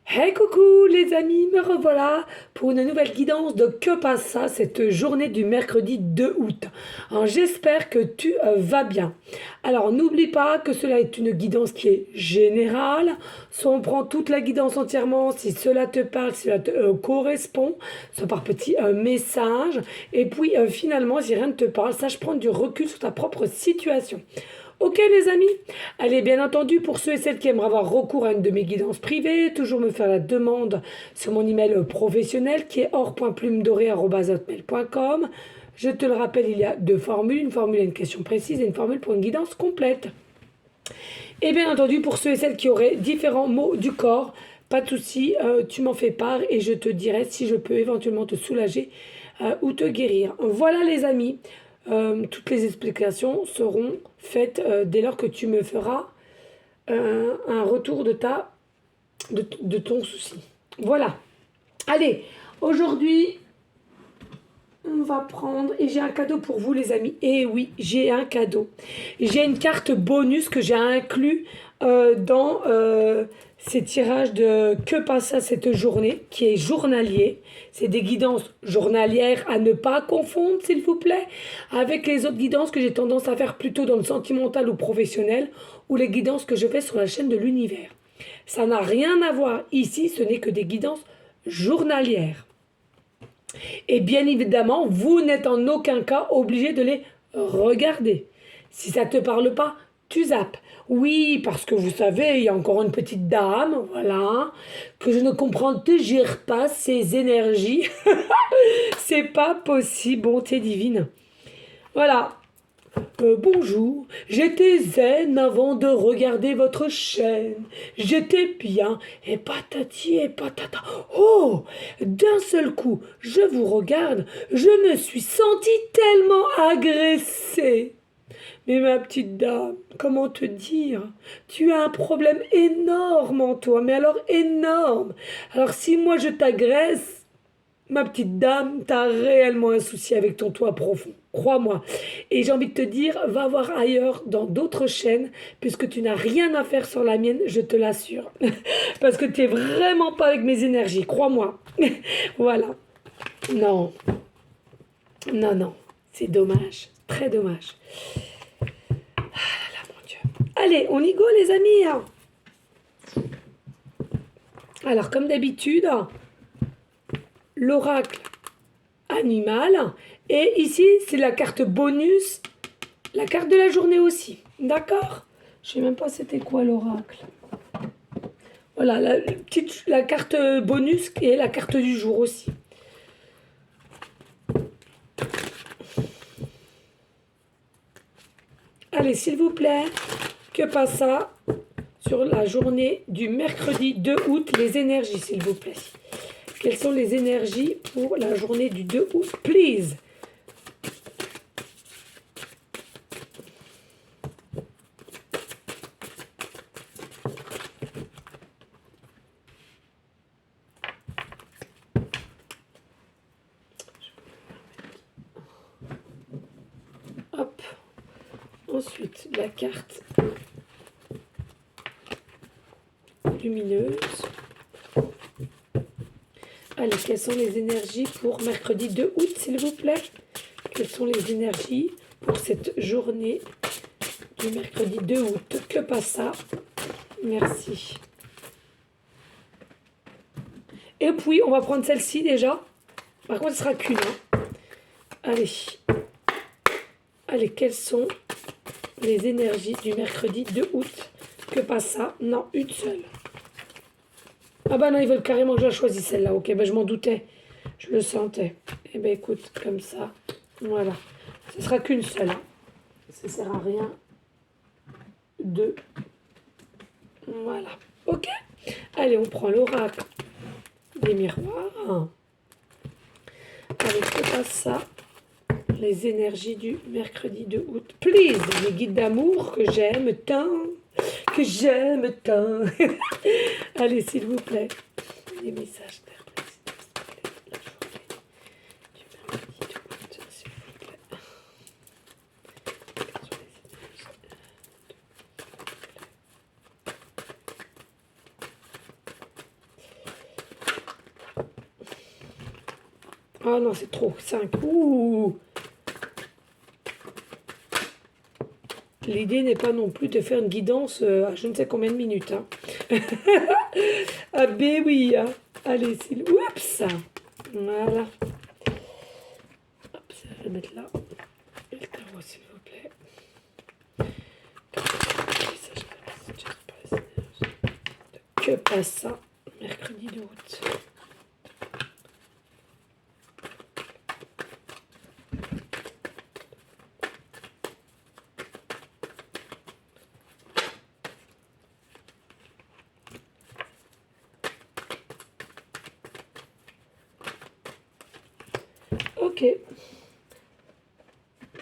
Hey coucou les amis, me revoilà pour une nouvelle guidance de Que passe ça cette journée du mercredi 2 août. Alors j'espère que tu vas bien. Alors n'oublie pas que cela est une guidance qui est générale. Soit on prend toute la guidance entièrement si cela te parle, si cela te correspond, soit par petit message. Et puis finalement si rien ne te parle, sache prendre du recul sur ta propre situation. Ok les amis. Allez, bien entendu, pour ceux et celles qui aimeraient avoir recours à une de mes guidances privées, toujours me faire la demande sur mon email professionnel qui est or.plumedorée@hotmail.com. Je te le rappelle, il y a deux formules, une formule à une question précise et une formule pour une guidance complète. Et bien entendu, pour ceux et celles qui auraient différents maux du corps, pas de souci, tu m'en fais part et je te dirai si je peux éventuellement te soulager ou te guérir. Voilà les amis, toutes les explications seront faites dès lors que tu me feras un retour de ton souci. Voilà. Allez, aujourd'hui, on va prendre, et j'ai un cadeau pour vous les amis. Et oui, j'ai un cadeau. J'ai une carte bonus que j'ai inclus dans ces tirages de Que passe à cette journée, qui est journalier. C'est des guidances journalières à ne pas confondre, s'il vous plaît, avec les autres guidances que j'ai tendance à faire plutôt dans le sentimental ou professionnel, ou les guidances que je fais sur la chaîne de l'univers. Ça n'a rien à voir ici, ce n'est que des guidances journalières. Et bien évidemment, vous n'êtes en aucun cas obligé de les regarder. Si ça ne te parle pas, tu zappes. Oui, parce que vous savez, il y a encore une petite dame, voilà, que je ne comprends toujours pas ses énergies. C'est pas possible, bonté divine. Voilà, bonjour, j'étais zen avant de regarder votre chaîne. J'étais bien, et patati et patata. Oh, d'un seul coup, je vous regarde, je me suis sentie tellement agressée. Mais ma petite dame, comment te dire? Tu as un problème énorme en toi, mais alors énorme. Alors si moi je t'agresse, ma petite dame, t'as réellement un souci avec ton toit profond. Crois-moi. Et j'ai envie de te dire, va voir ailleurs dans d'autres chaînes, puisque tu n'as rien à faire sur la mienne, je te l'assure. Parce que tu n'es vraiment pas avec mes énergies, crois-moi. Voilà. Non, non, non. C'est dommage. Très dommage. Ah là, mon Dieu. Allez, on y go, les amis, hein. Alors, comme d'habitude, l'oracle animal. Et ici, c'est la carte bonus, la carte de la journée aussi. D'accord? Je ne sais même pas c'était quoi l'oracle. Voilà, la carte bonus et la carte du jour aussi. Allez, s'il vous plaît, que passe ça sur la journée du mercredi 2 août, les énergies, s'il vous plaît. Quelles sont les énergies pour la journée du 2 août, please? Hop. Ensuite, la carte lumineuse. Allez, quelles sont les énergies pour mercredi 2 août, s'il vous plaît? Quelles sont les énergies pour cette journée du mercredi 2 août? Que passe ça? Merci. Et puis, on va prendre celle-ci déjà. Par contre, ce sera qu'une. Hein. Allez. Allez, quelles sont les énergies du mercredi 2 août? Que passe ça? Non, une seule. Ah bah non, ils veulent carrément que je la choisisse celle-là. Ok, bah je m'en doutais. Je le sentais. Eh ben écoute, comme ça. Voilà. Ce sera qu'une seule. Hein. Ça sert à rien. Deux. Voilà. Ok. Allez, on prend l'oracle des miroirs. Allez, que passe ça? Les énergies du mercredi 2 août. Please, les guides d'amour que j'aime tant. Que j'aime tant. Allez, s'il vous plaît. Les messages d'air la journée du mercredi 2 août, s'il vous plaît. Ah non, c'est trop. 5. Ouh. L'idée n'est pas non plus de faire une guidance à je ne sais combien de minutes. Hein. Ah ben oui. Hein. Allez, oups. Voilà. Hop, ça, je vais mettre là. Et le carreau, s'il vous plaît. Que passe ça, mercredi de août. Ok.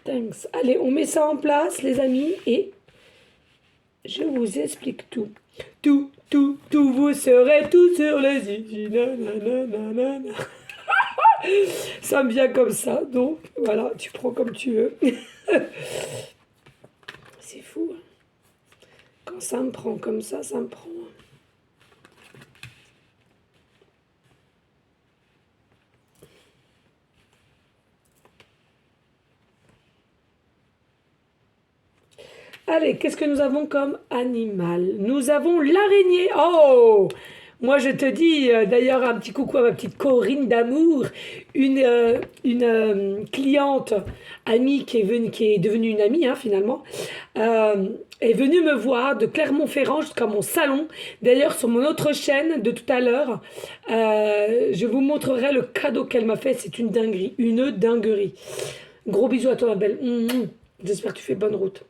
Thanks. Allez, on met ça en place, les amis, et je vous explique tout. Tout, vous serez tout sur les zizi, nanana. Ça me vient comme ça, donc voilà, tu prends comme tu veux. C'est fou. Hein. Quand ça me prend comme ça me prend. Allez, qu'est-ce que nous avons comme animal? Nous avons l'araignée. Oh! Moi, je te dis, d'ailleurs, un petit coucou à ma petite Corinne d'amour, une cliente amie qui est devenue une amie, hein, finalement, est venue me voir de Clermont-Ferrand jusqu'à mon salon. D'ailleurs, sur mon autre chaîne de tout à l'heure, je vous montrerai le cadeau qu'elle m'a fait. C'est une dinguerie, une dinguerie. Gros bisous à toi, ma belle. J'espère que tu fais bonne route.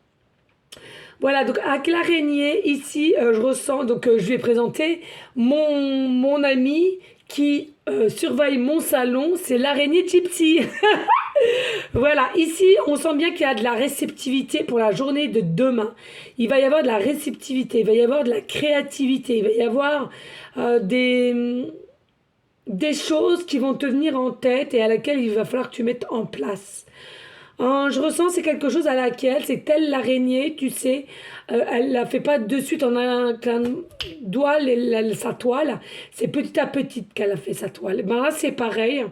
Voilà, donc avec l'araignée, ici, je ressens, donc je vais présenter mon ami qui surveille mon salon, c'est l'araignée Gypsy. Voilà, ici, on sent bien qu'il y a de la réceptivité pour la journée de demain. Il va y avoir de la réceptivité, il va y avoir de la créativité, il va y avoir des choses qui vont te venir en tête et à laquelle il va falloir que tu mettes en place. Je ressens c'est quelque chose à laquelle, c'est telle l'araignée, tu sais, elle la fait pas de suite en un clin doigt sa toile, c'est petit à petit qu'elle a fait sa toile. Et ben là c'est pareil,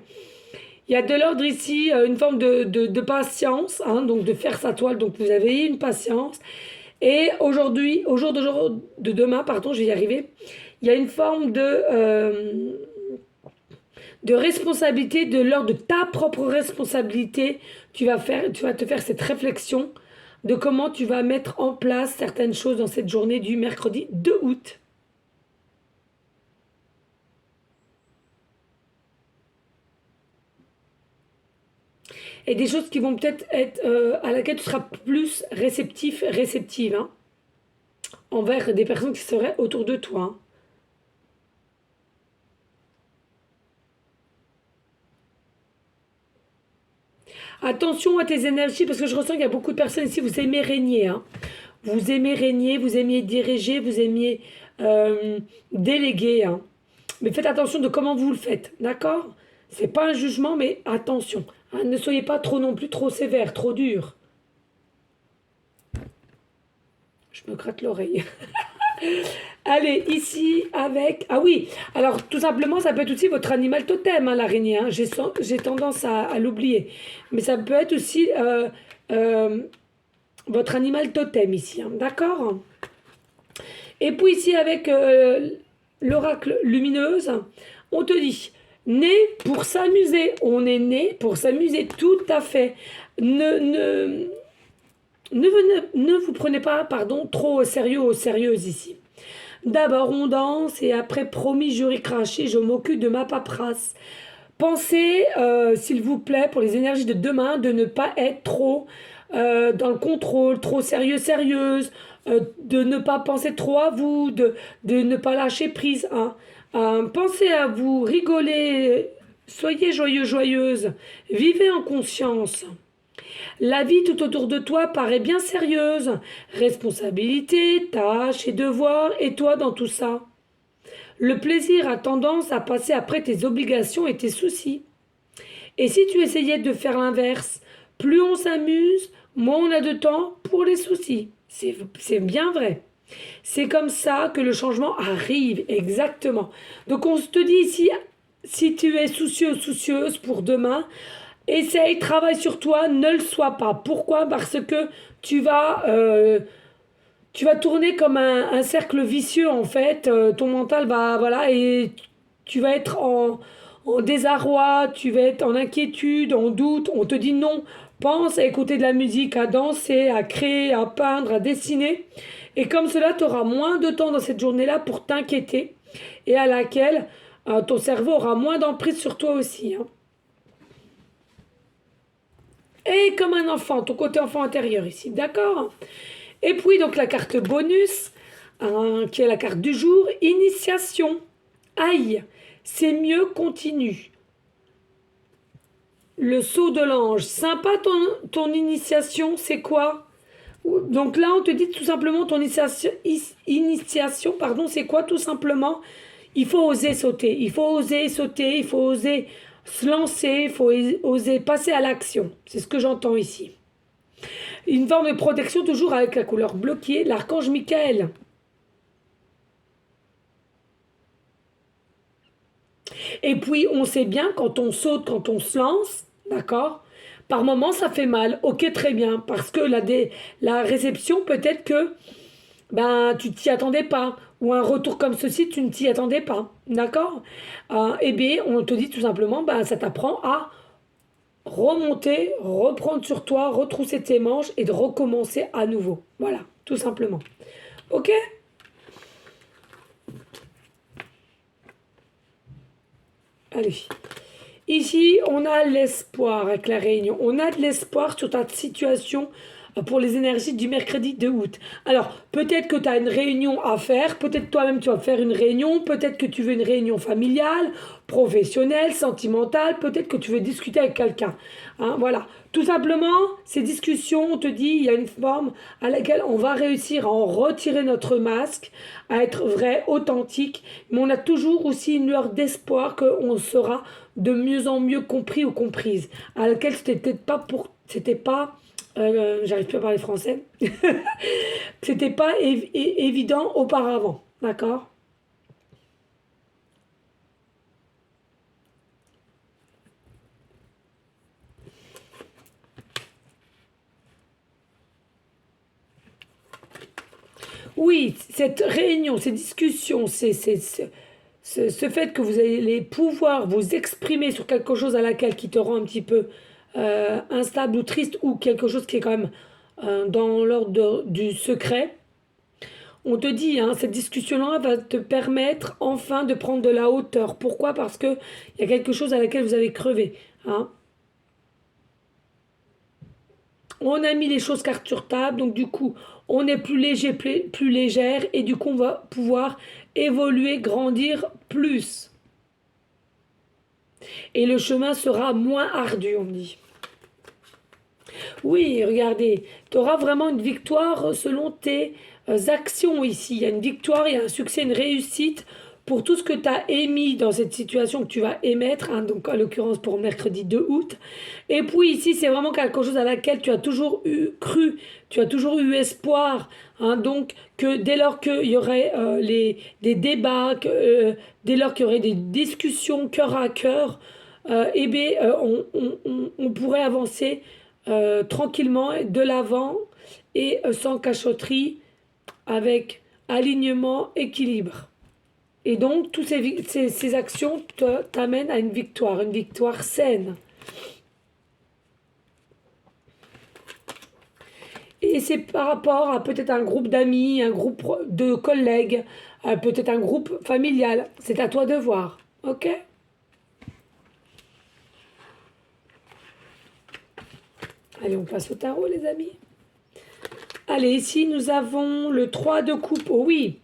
il y a de l'ordre ici, une forme de patience, hein, donc de faire sa toile, donc vous avez une patience. Et aujourd'hui, au jour de demain, pardon, je vais y arriver, il y a une forme de responsabilité, de l'ordre de ta propre responsabilité, tu vas te faire cette réflexion de comment tu vas mettre en place certaines choses dans cette journée du mercredi 2 août. Et des choses qui vont peut-être être, à laquelle tu seras plus réceptive, hein, envers des personnes qui seraient autour de toi. Hein. Attention à tes énergies, parce que je ressens qu'il y a beaucoup de personnes ici, vous aimez régner. Hein. Vous aimez régner, vous aimez diriger, vous aimez déléguer. Hein. Mais faites attention de comment vous le faites, d'accord? C'est pas un jugement, mais attention. Hein, ne soyez pas trop non plus trop sévère, trop dur. Je me gratte l'oreille. Allez, ici avec... Ah oui, alors tout simplement, ça peut être aussi votre animal totem, hein, l'araignée. Hein. J'ai tendance à l'oublier. Mais ça peut être aussi votre animal totem ici, hein, d'accord? Et puis ici avec l'oracle lumineuse, on te dit, né pour s'amuser. On est né pour s'amuser, tout à fait. Ne vous prenez pas, pardon, trop au sérieux ou sérieuse ici. D'abord on danse et après promis jury craché, je m'occupe de ma paperasse. Pensez, s'il vous plaît, pour les énergies de demain, de ne pas être trop dans le contrôle, trop sérieuse, de ne pas penser trop à vous, de ne pas lâcher prise. Hein. Pensez à vous, rigolez, soyez joyeuse, vivez en conscience. La vie tout autour de toi paraît bien sérieuse. Responsabilité, tâches et devoirs, et toi dans tout ça. Le plaisir a tendance à passer après tes obligations et tes soucis. Et si tu essayais de faire l'inverse, plus on s'amuse, moins on a de temps pour les soucis. C'est bien vrai. C'est comme ça que le changement arrive, exactement. Donc on te dit ici, Si tu es soucieux, soucieuse pour demain, essaye, travaille sur toi, ne le sois pas. Pourquoi? Parce que tu vas, euh, tu vas tourner comme un cercle vicieux en fait. Ton mental va, voilà, et tu vas être en désarroi, tu vas être en inquiétude, en doute. On te dit non. Pense à écouter de la musique, à danser, à créer, à peindre, à dessiner. Et comme cela, tu auras moins de temps dans cette journée-là pour t'inquiéter et à laquelle ton cerveau aura moins d'emprise sur toi aussi, hein. Et comme un enfant, ton côté enfant intérieur ici, d'accord? Et puis donc la carte bonus, hein, qui est la carte du jour, initiation. Aïe, c'est mieux, continue. Le saut de l'ange, sympa ton initiation, c'est quoi? Donc là, on te dit tout simplement ton initiation, pardon, c'est quoi tout simplement? Il faut oser sauter, il faut oser sauter, il faut oser se lancer, il faut oser passer à l'action. C'est ce que j'entends ici. Une forme de protection toujours avec la couleur bleu qui est l'archange Michael. Et puis, on sait bien, quand on saute, quand on se lance, d'accord? Par moment, ça fait mal. Ok, très bien. Parce que la réception, peut-être que ben, tu t'y attendais pas. Ou un retour comme ceci, tu ne t'y attendais pas. D'accord? Eh bien, on te dit tout simplement, ben, ça t'apprend à remonter, reprendre sur toi, retrousser tes manches et de recommencer à nouveau. Voilà, tout simplement. Ok? Allez. Ici, on a l'espoir avec la réunion. On a de l'espoir sur ta situation pour les énergies du mercredi 2 août. Alors, peut-être que tu as une réunion à faire, peut-être toi-même tu vas faire une réunion, peut-être que tu veux une réunion familiale, professionnelle, sentimentale, peut-être que tu veux discuter avec quelqu'un. Hein, voilà. Tout simplement, ces discussions, on te dit, il y a une forme à laquelle on va réussir à en retirer notre masque, à être vrai, authentique, mais on a toujours aussi une lueur d'espoir qu'on sera de mieux en mieux compris ou comprise, à laquelle c'était pas, j'arrive plus à parler français, c'était pas évident auparavant, d'accord? Oui, cette réunion, ces discussions, ce fait que vous allez pouvoir vous exprimer sur quelque chose à laquelle qui te rend un petit peu instable ou triste ou quelque chose qui est quand même dans l'ordre du secret, on te dit, hein, cette discussion-là va te permettre enfin de prendre de la hauteur. Pourquoi? Parce que il y a quelque chose à laquelle vous avez crevé, hein. On a mis les choses carte sur table, donc du coup, on est plus léger, plus légère, et du coup, on va pouvoir évoluer, grandir plus. Et le chemin sera moins ardu, on me dit. Oui, regardez, tu auras vraiment une victoire selon tes actions ici. Il y a une victoire, il y a un succès, une réussite pour tout ce que tu as émis dans cette situation que tu vas émettre, hein, donc en l'occurrence pour mercredi 2 août. Et puis ici, c'est vraiment quelque chose à laquelle tu as toujours eu cru, tu as toujours eu espoir, hein, donc que dès lors qu'il y aurait des débats, dès lors qu'il y aurait des discussions cœur à cœur, eh bien, on pourrait avancer tranquillement de l'avant et sans cachotterie, avec alignement, équilibre. Et donc, toutes ces actions t'amènent à une victoire saine. Et c'est par rapport à peut-être un groupe d'amis, un groupe de collègues, peut-être un groupe familial. C'est à toi de voir. Ok? Allez, on passe au tarot, les amis. Allez, ici, nous avons le 3 de coupe. Oh oui.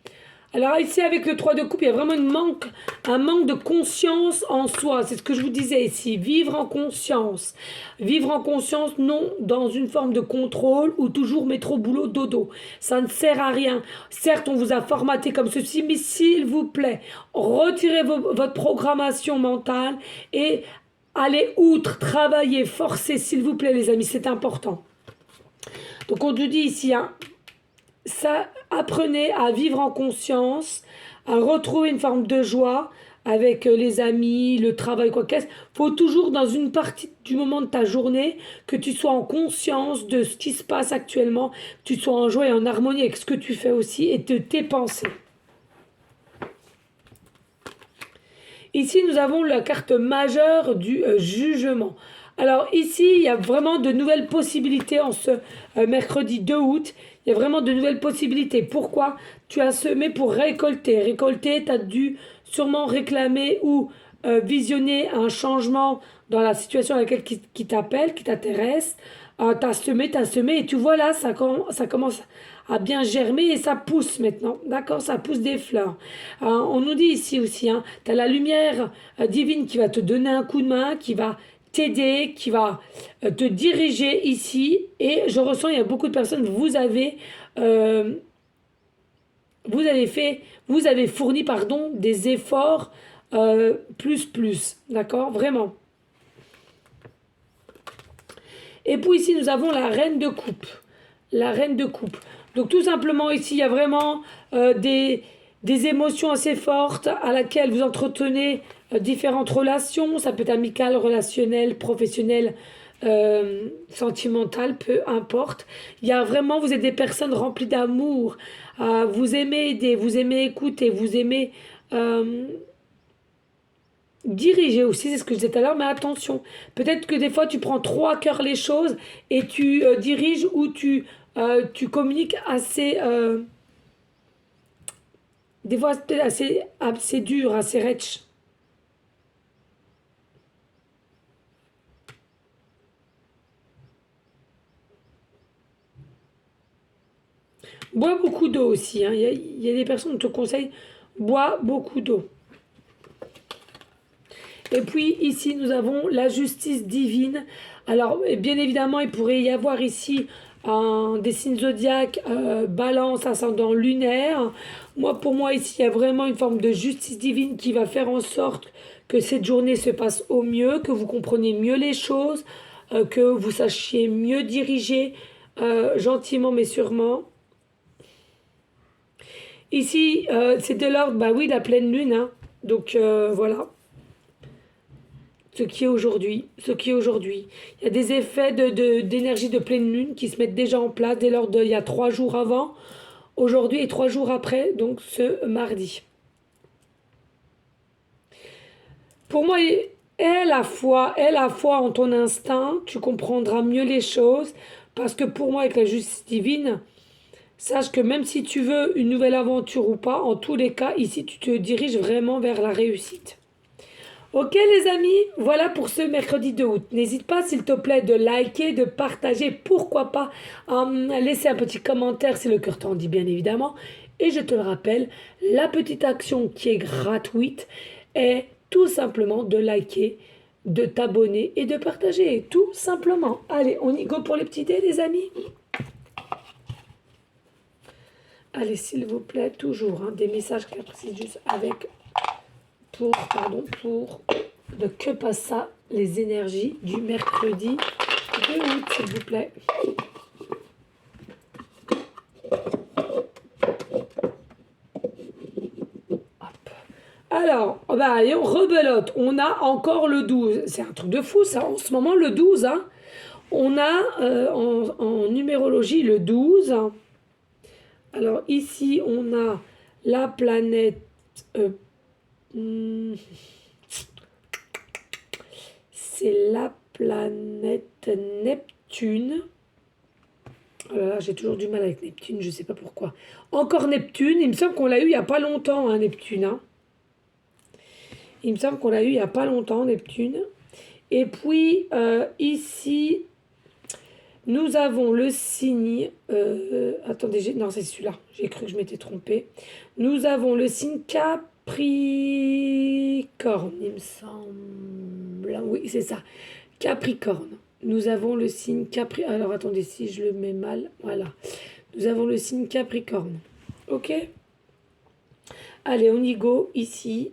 Alors ici, avec le 3 de coupe, il y a vraiment un manque de conscience en soi. C'est ce que je vous disais ici. Vivre en conscience. Vivre en conscience, non dans une forme de contrôle ou toujours métro, boulot, dodo. Ça ne sert à rien. Certes, on vous a formaté comme ceci, mais s'il vous plaît, retirez votre programmation mentale et allez outre, travaillez, forcez, s'il vous plaît, les amis. C'est important. Donc on nous dit ici, hein, ça, apprenez à vivre en conscience, à retrouver une forme de joie, avec les amis, le travail, quoi qu'est-ce. Faut toujours, dans une partie du moment de ta journée, que tu sois en conscience de ce qui se passe actuellement, que tu sois en joie et en harmonie avec ce que tu fais aussi et de tes pensées. Ici, nous avons la carte majeure du jugement. Alors ici, il y a vraiment de nouvelles possibilités en ce mercredi 2 août. Il y a vraiment de nouvelles possibilités. Pourquoi? Tu as semé pour récolter. Récolter, tu as dû sûrement réclamer ou visionner un changement dans la situation à laquelle qui t'appelle, qui t'intéresse. Tu as semé et tu vois là, ça commence à bien germer et ça pousse maintenant. D'accord? Ça pousse des fleurs. On nous dit ici aussi, hein, tu as la lumière divine qui va te donner un coup de main, qui va t'aider, qui va te diriger ici. Et je ressens, il y a beaucoup de personnes, euh, vous avez fourni, pardon, des efforts plus, d'accord? Vraiment. Et puis ici, nous avons la reine de coupe. La reine de coupe. Donc tout simplement, ici, il y a vraiment des émotions assez fortes à laquelle vous entretenez différentes relations. Ça peut être amical, relationnel, professionnel, sentimental, peu importe. Il y a vraiment, vous êtes des personnes remplies d'amour. Vous aimez aider, vous aimez écouter, vous aimez... diriger aussi, c'est ce que je disais tout à l'heure, mais attention, peut-être que des fois tu prends trop à cœur les choses et tu diriges ou tu communiques assez, des fois peut-être assez dur, assez retch. Bois beaucoup d'eau aussi, hein. Il y a des personnes qui te conseillent, bois beaucoup d'eau. Et puis ici, nous avons la justice divine. Alors, bien évidemment, il pourrait y avoir ici des signes zodiaques, balance, ascendant lunaire. Moi, pour moi, ici, il y a vraiment une forme de justice divine qui va faire en sorte que cette journée se passe au mieux, que vous compreniez mieux les choses, que vous sachiez mieux diriger, gentiment mais sûrement. Ici, c'est de l'ordre, bah oui, la pleine lune, hein. Donc voilà. Ce qui est aujourd'hui. Il y a des effets d'énergie de pleine lune qui se mettent déjà en place dès lors de, il y a 3 jours avant, aujourd'hui et 3 jours après, donc ce mardi. Pour moi, aie la foi en ton instinct, tu comprendras mieux les choses, parce que pour moi, avec la justice divine, sache que même si tu veux une nouvelle aventure ou pas, en tous les cas, ici, tu te diriges vraiment vers la réussite. Ok les amis, voilà pour ce mercredi 2 août. N'hésite pas s'il te plaît de liker, de partager, pourquoi pas laisser un petit commentaire si le cœur t'en dit bien évidemment. Et je te le rappelle, la petite action qui est gratuite est tout simplement de liker, de t'abonner et de partager. Tout simplement. Allez, on y go pour les petits dés les amis. Allez s'il vous plaît, toujours des messages précis juste avec pour de que passe ça les énergies du mercredi 2 août, s'il vous plaît. Hop. Alors, oh bah, allez, on rebelote. On a encore le 12. C'est un truc de fou, ça. En ce moment, le 12. Hein. On a en numérologie le 12. Alors, ici, on a la planète... c'est la planète Neptune. Oh là là, j'ai toujours du mal avec Neptune, je sais pas pourquoi. Encore Neptune, il me semble qu'on l'a eu il y a pas longtemps, hein, Neptune. Hein. Il me semble qu'on l'a eu il y a pas longtemps, Neptune. Et puis, ici, nous avons le signe... attendez, non, c'est celui-là. J'ai cru que je m'étais trompée. Nous avons le signe Capricorne, il me semble. Oui, c'est ça. Capricorne. Nous avons le signe Capricorne. Alors, attendez, si je le mets mal. Voilà. Nous avons le signe Capricorne. Ok? Allez, on y go, ici.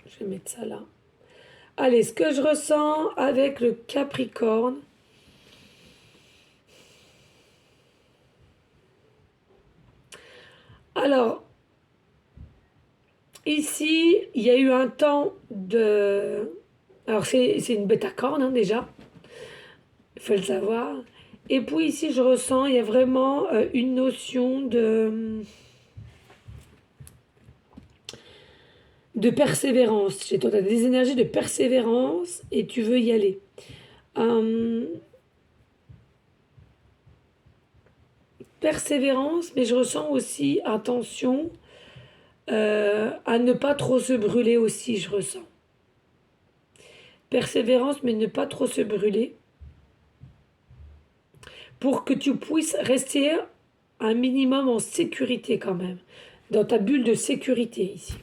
Je vais mettre ça là. Allez, ce que je ressens avec le Capricorne. Alors, Ici, il y a eu un temps de... Alors, c'est une bête à cornes, hein, déjà. Il faut le savoir. Et puis ici, je ressens, il y a vraiment une notion de persévérance. Chez toi, tu as des énergies de persévérance et tu veux y aller. Persévérance, mais je ressens aussi attention à ne pas trop se brûler aussi, je ressens. Persévérance, mais ne pas trop se brûler pour que tu puisses rester un minimum en sécurité quand même, dans ta bulle de sécurité ici.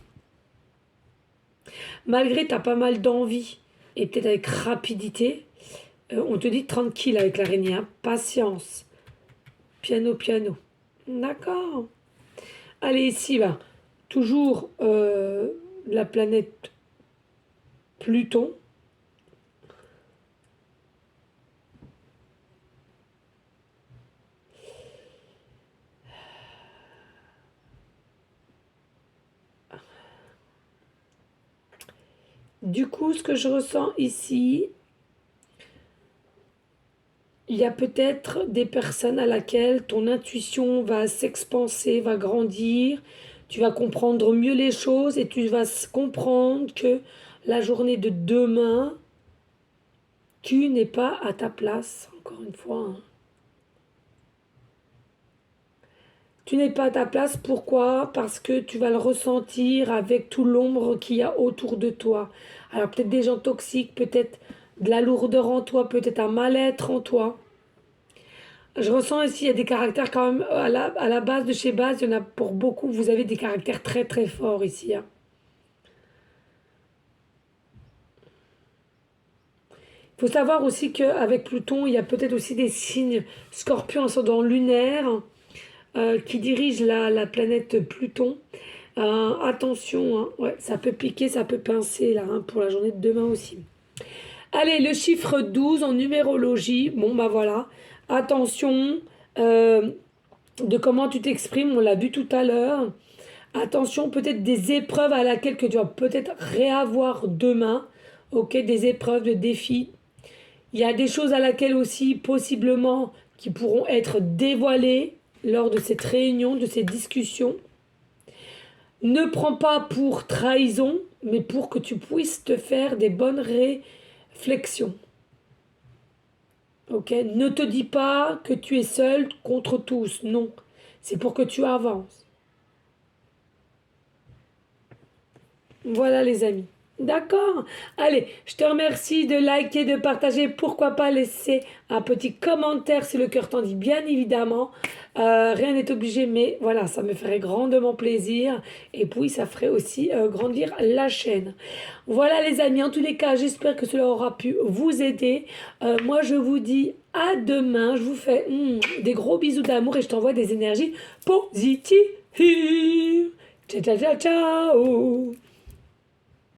Malgré tu as pas mal d'envie et peut-être avec rapidité, on te dit tranquille avec l'araignée, hein, patience, piano, piano. D'accord. Allez, ici, bah, toujours la planète Pluton. Du coup, ce que je ressens ici, il y a peut-être des personnes à laquelle ton intuition va s'expanser, va grandir, tu vas comprendre mieux les choses et tu vas comprendre que la journée de demain, tu n'es pas à ta place, encore une fois, hein. Tu n'es pas à ta place, pourquoi? Parce que tu vas le ressentir avec tout l'ombre qu'il y a autour de toi. Alors peut-être des gens toxiques, peut-être de la lourdeur en toi, peut-être un mal-être en toi. Je ressens ici, il y a des caractères quand même, à la base de chez base, il y en a pour beaucoup, vous avez des caractères très très forts ici, hein. Il faut savoir aussi qu'avec Pluton, il y a peut-être aussi des signes scorpions ascendant lunaire qui dirigent la planète Pluton. Attention, hein, ouais, ça peut piquer, ça peut pincer là, hein, pour la journée de demain aussi. Allez, le chiffre 12 en numérologie, bon bah voilà, attention de comment tu t'exprimes, on l'a vu tout à l'heure. Attention, peut-être des épreuves à laquelle que tu vas peut-être réavoir demain, ok, des épreuves, de défis. Il y a des choses à laquelle aussi, possiblement, qui pourront être dévoilées lors de cette réunion, de ces discussions. Ne prends pas pour trahison, mais pour que tu puisses te faire des bonnes réflexions. Ok? Ne te dis pas que tu es seul contre tous. Non. C'est pour que tu avances. Voilà les amis. D'accord. Allez, je te remercie de liker, de partager. Pourquoi pas laisser un petit commentaire si le cœur t'en dit, bien évidemment. Rien n'est obligé, mais voilà, ça me ferait grandement plaisir. Et puis, ça ferait aussi grandir la chaîne. Voilà les amis, en tous les cas, j'espère que cela aura pu vous aider. Moi, je vous dis à demain. Je vous fais des gros bisous d'amour et je t'envoie des énergies positives. Ciao, ciao, ciao, ciao.